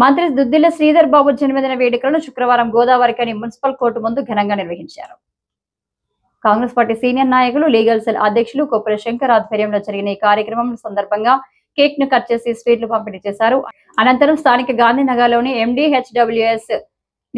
మంత్రి దుద్దిల్ల శ్రీధర్ బాబు జన్మదిన వేడుకలను శుక్రవారం గోదావరిఖని మున్సిపల్ కోర్టు ముందు ఘనంగా నిర్వహించారు. కాంగ్రెస్ పార్టీ సీనియర్ నాయకులు, లీగల్ సెల్ అధ్యక్షులు కొప్పుల శంకర్ ఆధ్వర్యంలో జరిగిన ఈ కార్యక్రమం సందర్భంగా కేక్ ను కట్ చేసి స్వీట్లు పంపిణీ చేశారు. అనంతరం స్థానిక గాంధీనగర్లోని ఎండీహెచ్డబ్ల్యూఎస్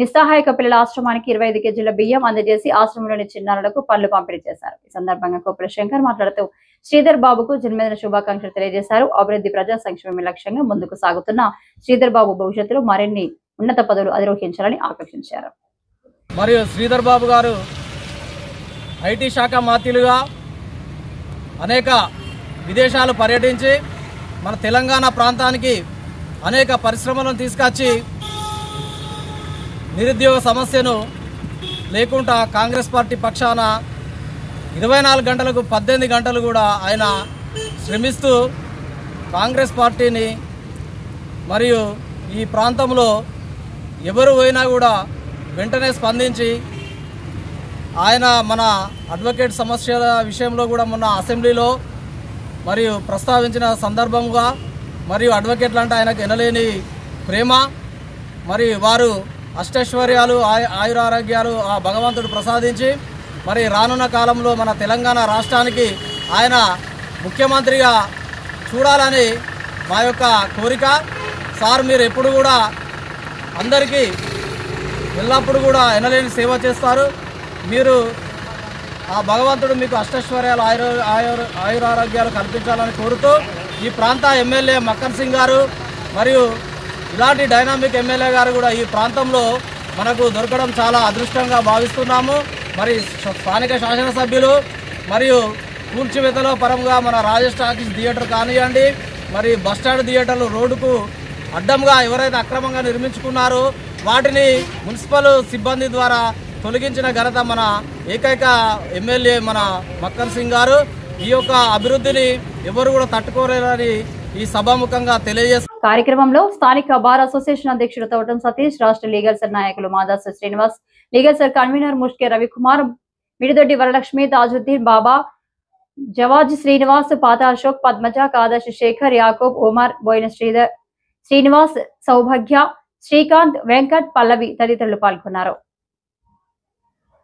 నిస్సహాయక పిల్లల ఆశ్రమానికి 25 కేజీల బియ్యం అందజేసి ఆశ్రమంలోని చిన్నారులకు పళ్లు పంపిణీ చేశారు. ఈ సందర్భంగా కొప్పుల శంకర్ మాట్లాడుతూ శ్రీధర్ బాబుకు జన్మదిన శుభాకాంక్షలు తెలియజేశారు. అభివృద్ధి, ప్రజా సంక్షేమమే లక్ష్యంగా ముందుకు సాగుతున్న శ్రీధర్ బాబు భవిష్యత్తులో మరిన్ని ఉన్నత పదవులు అధిరోహించాలని ఆకాంక్షించారు. మరియు శ్రీధర్ బాబు గారు ఐటీ శాఖ మాత్యులుగా అనేక విదేశాలు పర్యటించి మన తెలంగాణ ప్రాంతానికి అనేక పరిశ్రమలను తీసుకొచ్చి నిరుద్యోగ సమస్యను లేకుండా కాంగ్రెస్ పార్టీ పక్షాన 24 గంటలకు 18 గంటలు కూడా ఆయన శ్రమిస్తూ కాంగ్రెస్ పార్టీని మరియు ఈ ప్రాంతంలో ఎవరు పోయినా కూడా వెంటనే స్పందించి ఆయన మన అడ్వకేట్ సమస్యల విషయంలో కూడా మొన్న అసెంబ్లీలో మరియు ప్రస్తావించిన సందర్భంగా మరియు అడ్వకేట్లు అంటే ఆయనకు ఎనలేని ప్రేమ, మరి వారు అష్టైశ్వర్యాలు, ఆయురారోగ్యాలు ఆ భగవంతుడు ప్రసాదించి మరి రానున్న కాలంలో మన తెలంగాణ రాష్ట్రానికి ఆయన ముఖ్యమంత్రిగా చూడాలని మా యొక్క కోరిక. సార్, మీరు ఎప్పుడు కూడా అందరికీ ఎల్లప్పుడూ కూడా ఎనలేని సేవ చేస్తారు. మీరు ఆ భగవంతుడు మీకు అష్టైశ్వర్యాలు, ఆయురారోగ్యాలు కల్పించాలని కోరుతూ ఈ ప్రాంత ఎమ్మెల్యే మక్కన్ సింగ్ గారు మరియు ఇలాంటి డైనామిక్ ఎమ్మెల్యే గారు కూడా ఈ ప్రాంతంలో మనకు దొరకడం చాలా అదృష్టంగా భావిస్తున్నాము. మరి స్థానిక శాసనసభ్యులు మరియు కూల్చివేతల పరంగా మన రాజేష్ టాకీస్ థియేటర్ కానివ్వండి, మరి బస్టాండ్ థియేటర్లు రోడ్డుకు అడ్డంగా ఎవరైతే అక్రమంగా నిర్మించుకున్నారో వాటిని మున్సిపల్ సిబ్బంది ద్వారా తొలగించిన ఘనత మన ఏకైక ఎమ్మెల్యే మన మక్కన్ సింగ్ గారు. ఈ యొక్క అభివృద్ధిని ఎవరు కూడా తట్టుకోలేరని ఈ సభాముఖంగా తెలియజేస్తారు. కార్యక్రమంలో స్థానిక బార్ అసోసియేషన్ అధ్యక్షుడు తోటం సతీష్, రాష్ట్ర లీగల్ సెల్ నాయకులు Madasu Srinivas, legal cell convener Mushke Ravikumar, Mididoddi Varalakshmi, Tajuddin Baba, Jawaj Srinivas, Patha Ashok, Padmaja, కాదశి Shekhar, యాకోబ్, Umar, Boina Sridhar, Srinivas, సౌభాగ్య, శ్రీకాంత్, వెంకట్, పల్లవి తదితరులు పాల్గొన్నారు.